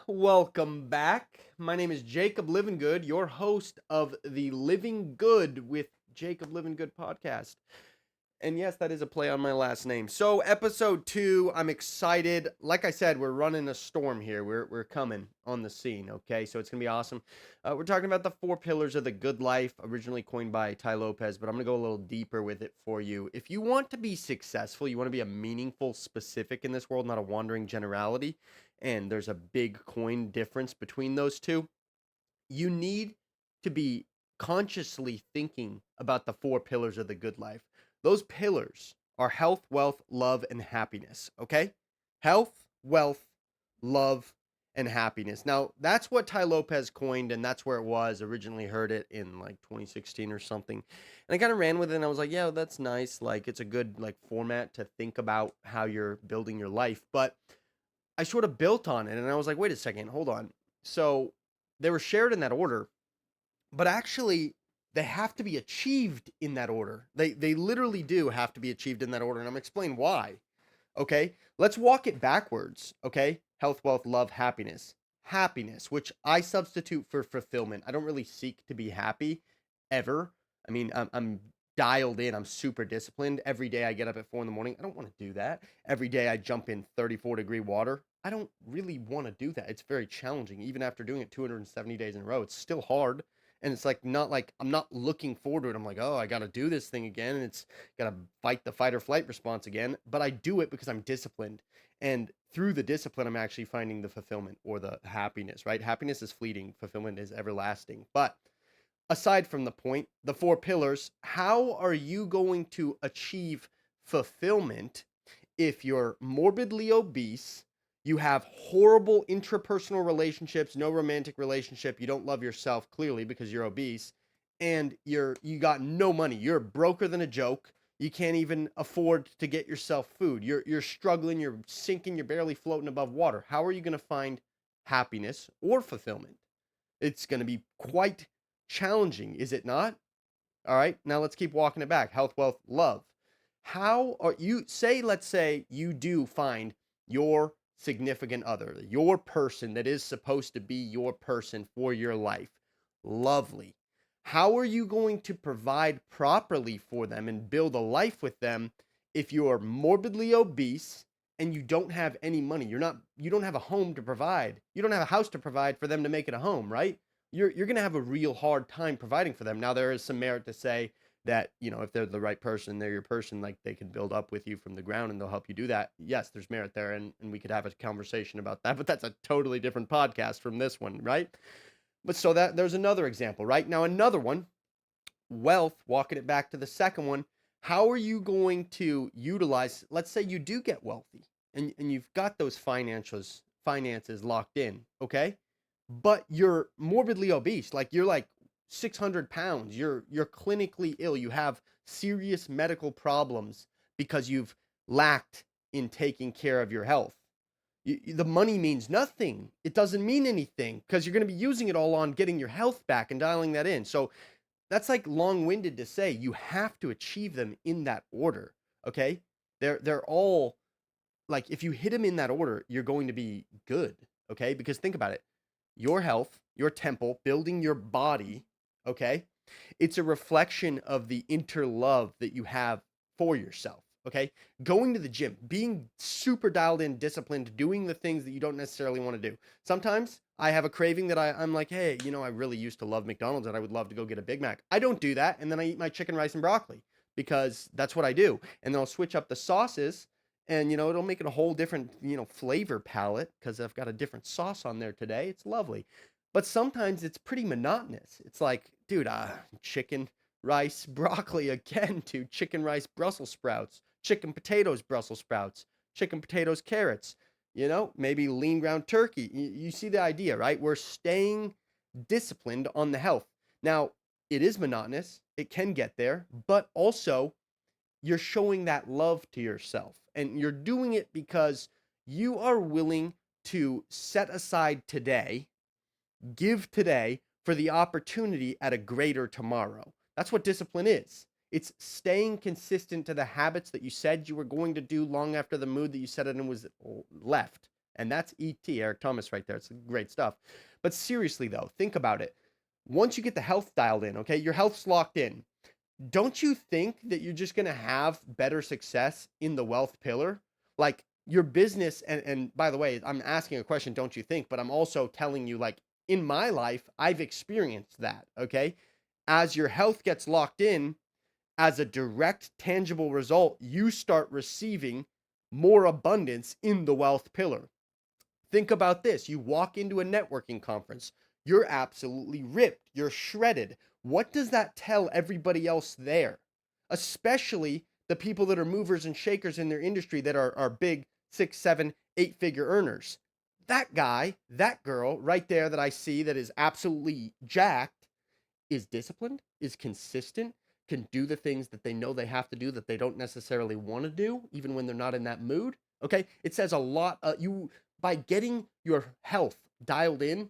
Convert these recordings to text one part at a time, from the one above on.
Welcome back. My name is Jakeb Livengood, your host of the Living Good with Jakeb Livengood podcast. And yes, that is a play on my last name. So, episode 2, I'm excited. Like I said, we're running a storm here. We're coming on the scene, okay? So, it's going to be awesome. We're talking about the 4 pillars of the good life, originally coined by Ty Lopez, but I'm going to go a little deeper with it for you. If you want to be successful, you want to be a meaningful specific in this world, not a wandering generality, and there's a big coin difference between those two, you need to be consciously thinking about the 4 pillars of the good life. Those pillars are health, wealth, love, and happiness. Okay? Health, wealth, love, and happiness. Now, that's what Ty Lopez coined, and that's where it was. Originally heard it in like 2016 or something. And I kind of ran with it, and I was like, yeah, that's nice. Like, it's a good like format to think about how you're building your life. But I sort of built on it, and I was like, wait a second, hold on. So they were shared in that order, but actually they have to be achieved in that order. They literally do have to be achieved in that order, and I'm gonna explain why. Okay, let's walk it backwards. Okay, health, wealth, love, happiness. Happiness, which I substitute for fulfillment. I don't really seek to be happy ever. I mean, I'm dialed in. I'm super disciplined. Every day I get up at 4 in the morning. I don't want to do that. Every day I jump in 34-degree water. I don't really want to do that. It's very challenging. Even after doing it 270 days in a row, it's still hard. And it's like not like I'm not looking forward to it. I'm like, oh, I got to do this thing again. And it's got to fight the fight or flight response again. But I do it because I'm disciplined. And through the discipline, I'm actually finding the fulfillment or the happiness, right? Happiness is fleeting, fulfillment is everlasting. But aside from the point, the 4 pillars, how are you going to achieve fulfillment if you're morbidly obese, you have horrible intrapersonal relationships, no romantic relationship, you don't love yourself clearly because you're obese, and you got no money. You're broker than a joke. You can't even afford to get yourself food. You're struggling, you're sinking, you're barely floating above water. How are you going to find happiness or fulfillment? It's going to be quite challenging, is it not? All right, now let's keep walking it back. Health, wealth, love. How are you, say, let's say you do find your significant other, your person that is supposed to be your person for your life. Lovely. How are you going to provide properly for them and build a life with them if you're morbidly obese and you don't have any money? You don't have a home to provide. You don't have a house to provide for them to make it a home, right? You're going to have a real hard time providing for them. Now there is some merit to say that, if they're the right person, they're your person, like they can build up with you from the ground and they'll help you do that. Yes, there's merit there, and we could have a conversation about that, but that's a totally different podcast from this one, right? But so that there's another example, right? Now another one, wealth, walking it back to the second one, how are you going to utilize, let's say you do get wealthy and you've got those finances locked in, okay? But you're morbidly obese, like you're like 600 pounds, you're clinically ill, you have serious medical problems because you've lacked in taking care of your health. The money means nothing. It doesn't mean anything because you're going to be using it all on getting your health back and dialing that in. So that's like long-winded to say you have to achieve them in that order. Okay, they're all like, if you hit them in that order, you're going to be good. Okay, because think about it, your health, your temple, building your body, okay, it's a reflection of the inner love that you have for yourself. Okay, going to the gym, being super dialed in, disciplined, doing the things that you don't necessarily want to do. Sometimes I have a craving that I'm like, hey, I really used to love McDonald's and I would love to go get a Big Mac. I don't do that, and then I eat my chicken, rice, and broccoli because that's what I do. And then I'll switch up the sauces, and it'll make it a whole different flavor palette because I've got a different sauce on there today. It's lovely. But sometimes it's pretty monotonous. It's like, dude, chicken, rice, broccoli again, to chicken, rice, Brussels sprouts, chicken, potatoes, Brussels sprouts, chicken, potatoes, carrots, maybe lean ground turkey. You see the idea, right? We're staying disciplined on the health. Now, it is monotonous. It can get there, but also you're showing that love to yourself. And you're doing it because you are willing to set aside today, give today for the opportunity at a greater tomorrow. That's what discipline is. It's staying consistent to the habits that you said you were going to do long after the mood that you set it in was left. And that's E.T., Eric Thomas, right there. It's great stuff. But seriously, though, think about it. Once you get the health dialed in, okay, your health's locked in. Don't you think that you're just going to have better success in the wealth pillar? Like your business, and by the way, I'm asking a question, don't you think? But I'm also telling you, like, in my life, I've experienced that, okay? As your health gets locked in, as a direct, tangible result, you start receiving more abundance in the wealth pillar. Think about this. You walk into a networking conference, you're absolutely ripped, you're shredded. What does that tell everybody else there? Especially the people that are movers and shakers in their industry that are big 6, 7, 8 figure earners. That guy, that girl right there that I see that is absolutely jacked is disciplined, is consistent, can do the things that they know they have to do that they don't necessarily want to do, even when they're not in that mood. Okay, it says a lot. You by getting your health dialed in,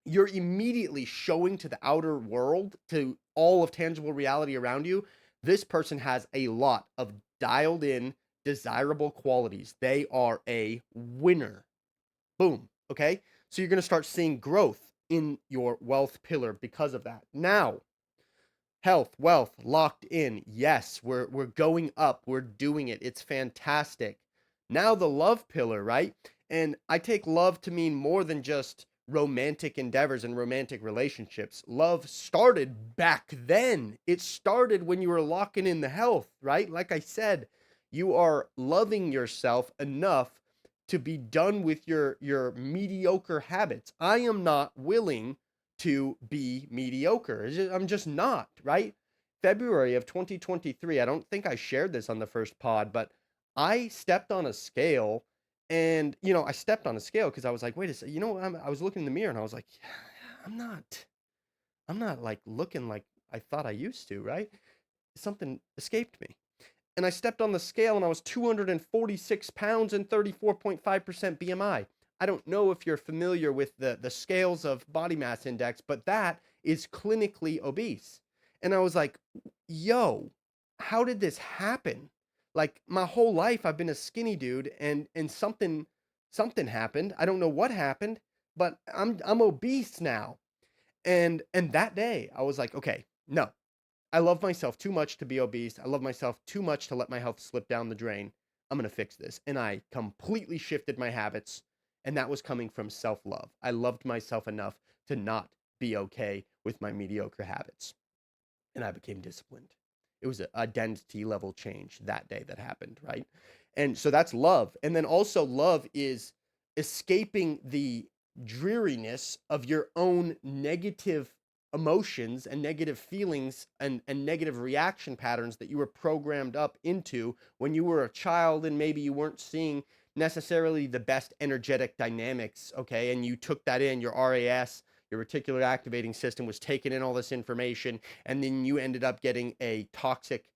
you're immediately showing to the outer world, to all of tangible reality around you, this person has a lot of dialed in, desirable qualities. They are a winner. Boom. Okay. So you're going to start seeing growth in your wealth pillar because of that. Now, health, wealth, locked in. Yes, we're going up. We're doing it. It's fantastic. Now the love pillar, right? And I take love to mean more than just romantic endeavors and romantic relationships. Love started back then. It started when you were locking in the health, right? Like I said, you are loving yourself enough to be done with your mediocre habits. I am not willing to be mediocre. I'm just not, right? February of 2023, I don't think I shared this on the first pod, but I stepped on a scale and, I stepped on a scale because I was like, wait a second, I was looking in the mirror and I was like, I'm not, I'm not like looking like I thought I used to, right? Something escaped me. And I stepped on the scale and I was 246 pounds and 34.5% BMI. I don't know if you're familiar with the scales of body mass index, but that is clinically obese. And I was like, yo, how did this happen? Like my whole life I've been a skinny dude and something happened. I don't know what happened, but I'm obese now. And that day I was like, okay, no, I love myself too much to be obese. I love myself too much to let my health slip down the drain. I'm going to fix this. And I completely shifted my habits. And that was coming from self love. I loved myself enough to not be okay with my mediocre habits. And I became disciplined. It was an identity level change that day that happened, right? And so that's love. And then also, love is escaping the dreariness of your own negative emotions and negative feelings and negative reaction patterns that you were programmed up into when you were a child and maybe you weren't seeing necessarily the best energetic dynamics, okay? And you took that in, your RAS, your reticular activating system was taking in all this information, and then you ended up getting a toxic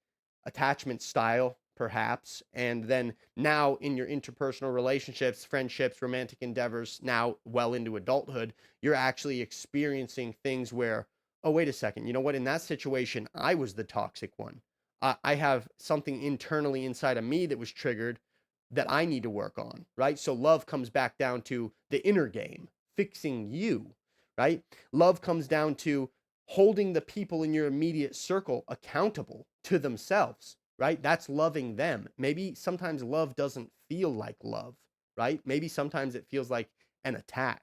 attachment style perhaps, and then now in your interpersonal relationships, friendships, romantic endeavors, now well into adulthood, you're actually experiencing things where, oh, wait a second, you know what, in that situation I was the toxic one. I have something internally inside of me that was triggered that I need to work on, right? So love comes back down to the inner game, fixing you, right? Love comes down to holding the people in your immediate circle accountable to themselves, right? That's loving them. Maybe sometimes love doesn't feel like love, right? Maybe sometimes it feels like an attack.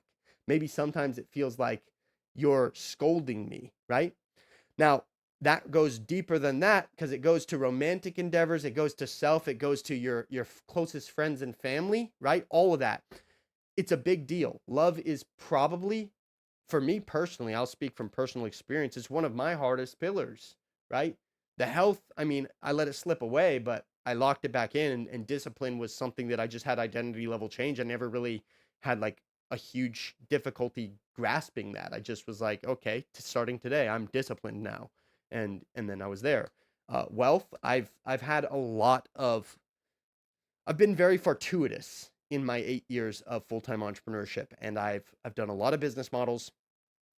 Maybe sometimes it feels like you're scolding me, right? Now, that goes deeper than that because it goes to romantic endeavors, it goes to self, it goes to your closest friends and family, right? All of that. It's a big deal. Love is probably, for me personally, I'll speak from personal experience, it's one of my hardest pillars, right? The health, I mean, I let it slip away, but I locked it back in, and discipline was something that I just had identity level change. I never really had like a huge difficulty grasping that. I just was like, okay, starting today, I'm disciplined now. And then I was there. Wealth, I've had a lot of I've been very fortuitous in my 8 years of full-time entrepreneurship, and I've done a lot of business models,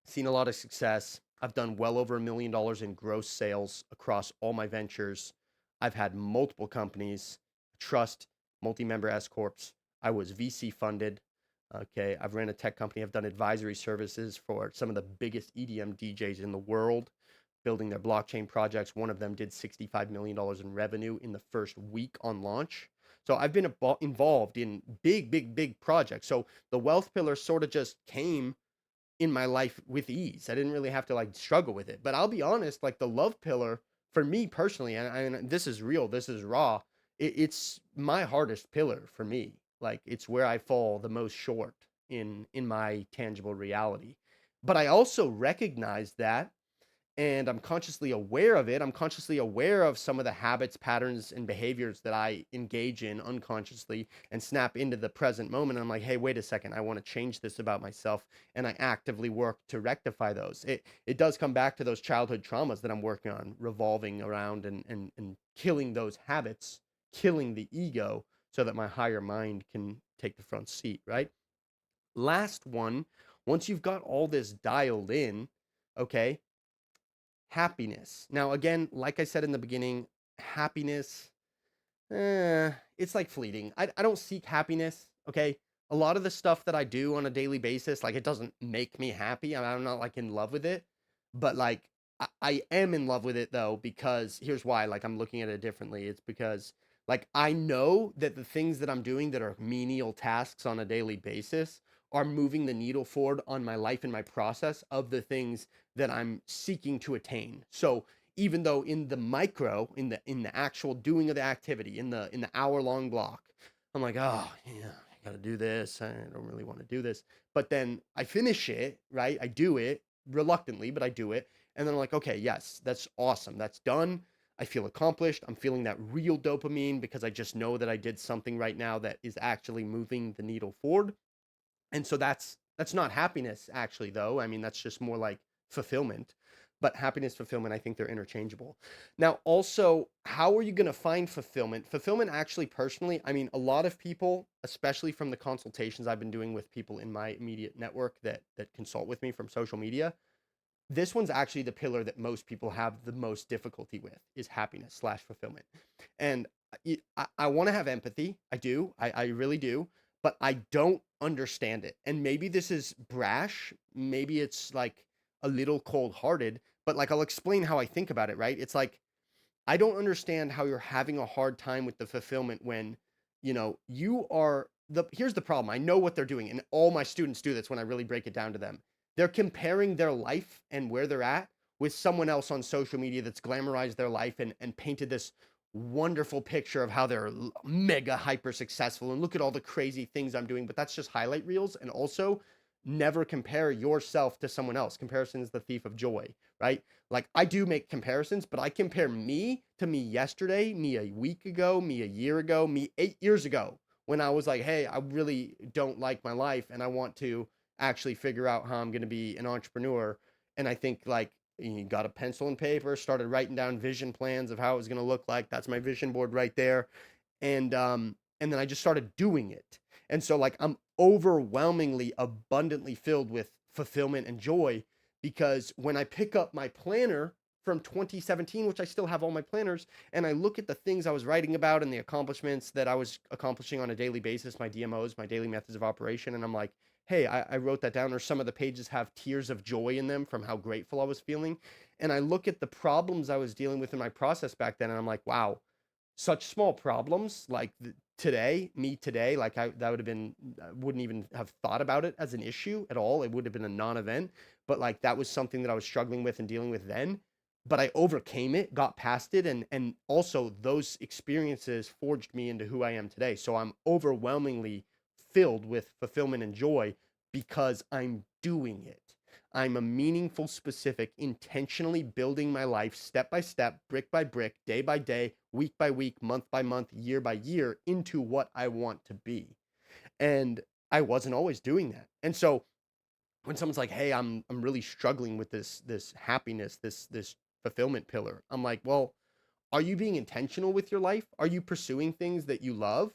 seen a lot of success. I've done well over $1 million in gross sales across all my ventures. I've had multiple companies, trust, multi-member S corps. I was VC funded. Okay, I've ran a tech company. I've done advisory services for some of the biggest EDM DJs in the world, building their blockchain projects. One of them did $65 million in revenue in the first week on launch. So I've been involved in big, big, big projects. So the wealth pillar sort of just came in my life with ease. I didn't really have to like struggle with it. But I'll be honest, like the love pillar for me personally, and this is real, this is raw. It's my hardest pillar for me. Like it's where I fall the most short in my tangible reality. But I also recognize that, and I'm consciously aware of it. I'm consciously aware of some of the habits, patterns, and behaviors that I engage in unconsciously and snap into the present moment. And I'm like, hey, wait a second, I want to change this about myself, and I actively work to rectify those. It does come back to those childhood traumas that I'm working on, revolving around and killing those habits, killing the ego, so that my higher mind can take the front seat, right? Last one, once you've got all this dialed in, okay, happiness. Now, again, like I said in the beginning, happiness, it's like fleeting. I don't seek happiness, okay? A lot of the stuff that I do on a daily basis, like it doesn't make me happy. I'm not like in love with it, but like I am in love with it though, because here's why, like I'm looking at it differently. It's because like I know that the things that I'm doing that are menial tasks on a daily basis are moving the needle forward on my life and my process of the things that I'm seeking to attain. So even though in the micro, in the actual doing of the activity, in the hour-long block, I'm like, oh yeah, I gotta do this. I don't really want to do this. But then I finish it, right? I do it reluctantly, but I do it. And then I'm like, okay, yes, that's awesome. That's done. I feel accomplished. I'm feeling that real dopamine because I just know that I did something right now that is actually moving the needle forward. And so that's not happiness actually though. I mean, that's just more like fulfillment. But happiness, fulfillment, I think they're interchangeable. Now, also, how are you going to find fulfillment? Fulfillment actually personally, I mean, a lot of people, especially from the consultations I've been doing with people in my immediate network that consult with me from social media, this one's actually the pillar that most people have the most difficulty with is happiness slash fulfillment. And I want to have empathy. I do. I really do. But I don't understand it. And maybe this is brash. Maybe it's like a little cold hearted. But like I'll explain how I think about it, right? It's like I don't understand how you're having a hard time with the fulfillment when, you are here's the problem. I know what they're doing, and all my students do this when I really break it down to them. They're comparing their life and where they're at with someone else on social media that's glamorized their life and painted this wonderful picture of how they're mega hyper successful and look at all the crazy things I'm doing, but that's just highlight reels. And also never compare yourself to someone else. Comparison is the thief of joy, right? Like I do make comparisons, but I compare me to me yesterday, me a week ago, me a year ago, me 8 years ago when I was like, hey, I really don't like my life and I want to actually figure out how I'm going to be an entrepreneur. And I think like you got a pencil and paper, started writing down vision plans of how it was going to look like. That's my vision board right there. And then I just started doing it. And so like I'm overwhelmingly abundantly filled with fulfillment and joy because when I pick up my planner from 2017, which I still have all my planners, and I look at the things I was writing about and the accomplishments that I was accomplishing on a daily basis, my DMOs, my daily methods of operation, and I'm like, hey, I wrote that down, or some of the pages have tears of joy in them from how grateful I was feeling. And I look at the problems I was dealing with in my process back then, and I'm like, wow, such small problems like today, like that would have been, I wouldn't even have thought about it as an issue at all. It would have been a non-event, but like that was something that I was struggling with and dealing with then. But I overcame it, got past it, and also those experiences forged me into who I am today. So I'm overwhelmingly filled with fulfillment and joy because I'm doing it. I'm a meaningful, specific, intentionally building my life step by step, brick by brick, day by day, week by week, month by month, year by year into what I want to be. And I wasn't always doing that. And so when someone's like, "Hey, I'm really struggling with this happiness, this fulfillment pillar." I'm like, "Well, are you being intentional with your life? Are you pursuing things that you love?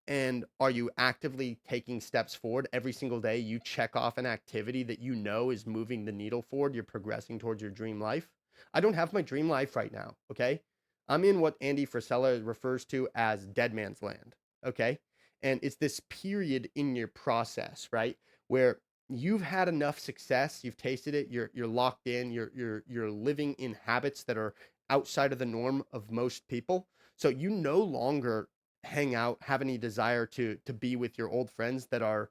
And are you actively taking steps forward every single day? You check off an activity that you know is moving the needle forward. You're progressing towards your dream life. I don't have my dream life right now. Okay. I'm in what Andy Frisella refers to as dead man's land. Okay. And it's this period in your process, right? Where you've had enough success, you've tasted it, you're locked in, you're living in habits that are outside of the norm of most people. So you no longer hang out, have any desire to be with your old friends that are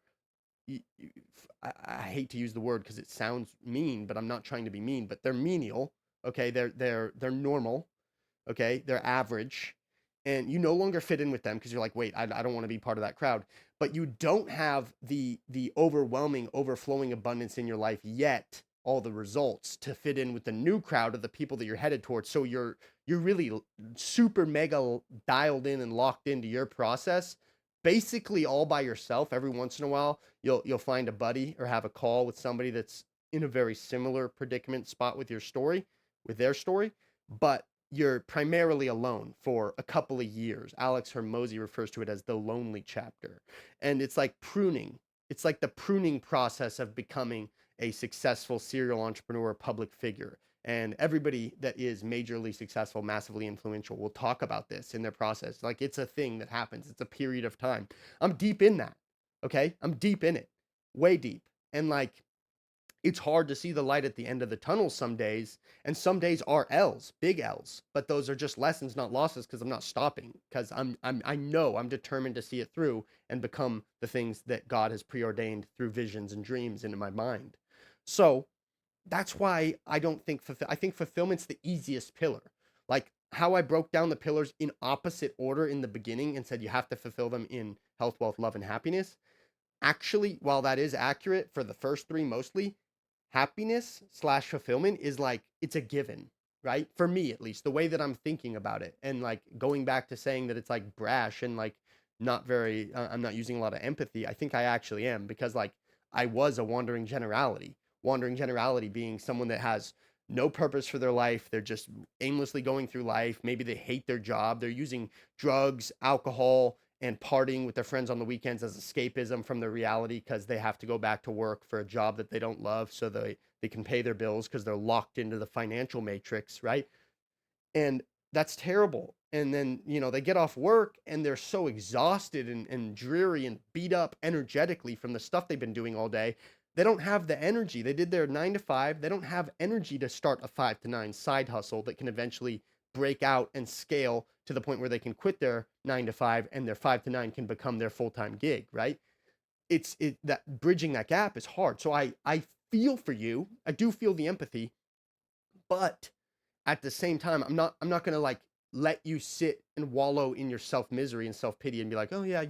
I hate to use the word because it sounds mean, but I'm not trying to be mean, but they're menial. Okay, they're normal. Okay, they're average, and you no longer fit in with them because you're like, wait, I don't want to be part of that crowd. But you don't have the overwhelming, overflowing abundance in your life yet, all the results to fit in with the new crowd of the people that you're headed towards. So you're really super mega dialed in and locked into your process, basically all by yourself. Every once in a while, you'll find a buddy or have a call with somebody that's in a very similar predicament spot with your story, with their story, but you're primarily alone for a couple of years. Alex Hermosi refers to it as the lonely chapter. And it's like pruning. It's like the pruning process of becoming a successful serial entrepreneur, public figure. And everybody that is majorly successful, massively influential will talk about this in their process. Like it's a thing that happens. It's a period of time. I'm deep in that. Okay? I'm deep in it. Way deep. And like it's hard to see the light at the end of the tunnel some days, and some days are L's, big L's, but those are just lessons, not losses, because I'm not stopping, because I know I'm determined to see it through and become the things that God has preordained through visions and dreams into my mind. So that's why I don't think I think fulfillment's the easiest pillar. Like how I broke down the pillars in opposite order in the beginning and said you have to fulfill them in health, wealth, love, and happiness. Actually, while that is accurate for the first three mostly, happiness slash fulfillment is like it's a given, right? For me at least, the way that I'm thinking about it. And like going back to saying that it's like brash and like not very I'm not using a lot of empathy. I think I actually am, because like I was a wandering generality being someone that has no purpose for their life. They're just aimlessly going through life. Maybe they hate their job. They're using drugs, alcohol, and partying with their friends on the weekends as escapism from the reality, because they have to go back to work for a job that they don't love so they can pay their bills because they're locked into the financial matrix, right? And that's terrible. And then, they get off work and they're so exhausted and dreary and beat up energetically from the stuff they've been doing all day. They don't have the energy. They did their 9 to 5. They don't have energy to start a 5 to 9 side hustle that can eventually break out and scale to the point where they can quit their 9 to 5 and their 5 to 9 can become their full-time gig, right? It that bridging that gap is hard. So I feel for you. I do feel the empathy, but at the same time, I'm not gonna like let you sit and wallow in your self misery and self pity and be like, oh yeah,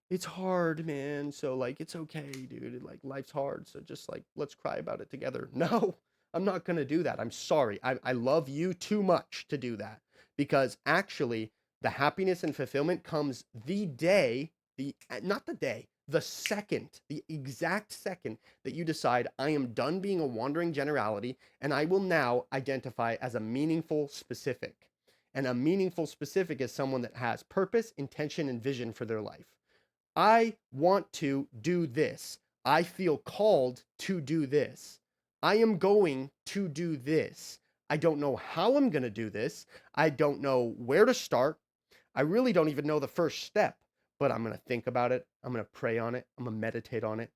it's hard, man. So like it's okay, dude. Like life's hard. So just like let's cry about it together. No, I'm not gonna do that. I'm sorry. I love you too much to do that. Because actually the happiness and fulfillment comes the day, the not the day, the second, the exact second that you decide I am done being a wandering generality and I will now identify as a meaningful specific. And a meaningful specific is someone that has purpose, intention, and vision for their life. I want to do this. I feel called to do this. I am going to do this. I don't know how I'm going to do this. I don't know where to start. I really don't even know the first step, but I'm going to think about it. I'm going to pray on it. I'm going to meditate on it.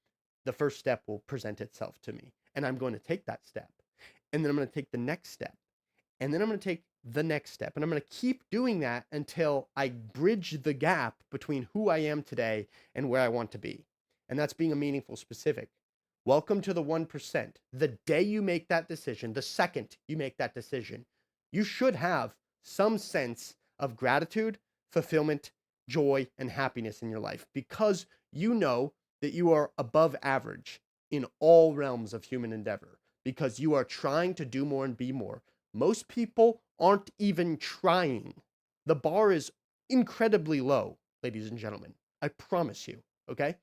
The first step will present itself to me, and I'm going to take that step. And then I'm going to take the next step. And then I'm going to take the next step. And I'm going to keep doing that until I bridge the gap between who I am today and where I want to be. And that's being a meaningful specific. Welcome to the 1%. The day you make that decision, the second you make that decision, you should have some sense of gratitude, fulfillment, joy, and happiness in your life, because you know that you are above average in all realms of human endeavor, because you are trying to do more and be more. Most people aren't even trying. The bar is incredibly low, ladies and gentlemen. I promise you, okay?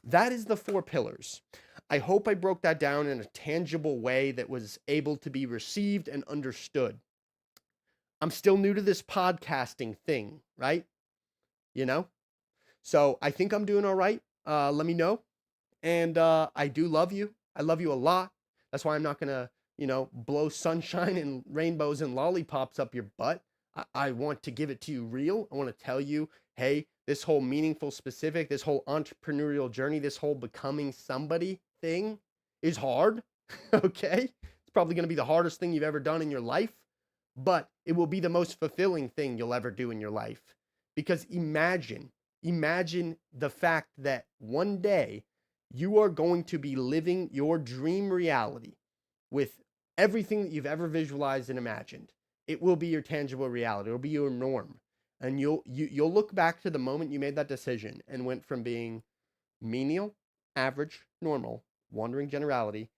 That is the 4 pillars. I hope I broke that down in a tangible way that was able to be received and understood. I'm still new to this podcasting thing, right? You know? So I think I'm doing all right. Let me know. And I do love you. I love you a lot. That's why I'm not going to, blow sunshine and rainbows and lollipops up your butt. I want to give it to you real. I want to tell you, hey, this whole meaningful specific, this whole entrepreneurial journey, this whole becoming somebody thing is hard. Okay. It's probably going to be the hardest thing you've ever done in your life, but it will be the most fulfilling thing you'll ever do in your life. Because imagine the fact that one day you are going to be living your dream reality with everything that you've ever visualized and imagined. It will be your tangible reality. It'll be your norm. And you'll look back to the moment you made that decision and went from being menial, average, normal, wandering generality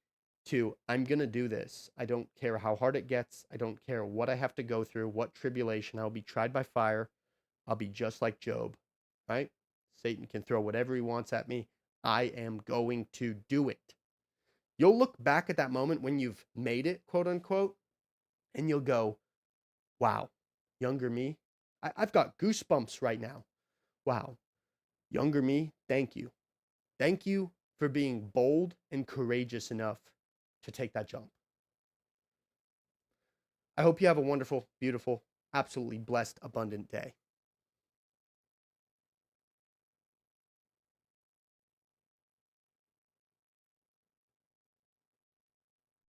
to I'm going to do this. I don't care how hard it gets. I don't care what I have to go through, what tribulation. I'll be tried by fire. I'll be just like Job, right? Satan can throw whatever he wants at me. I am going to do it. You'll look back at that moment when you've made it, quote unquote, and you'll go, wow, younger me. I've got goosebumps right now. Wow, younger me, thank you. Thank you for being bold and courageous enough to take that jump. I hope you have a wonderful, beautiful, absolutely blessed, abundant day.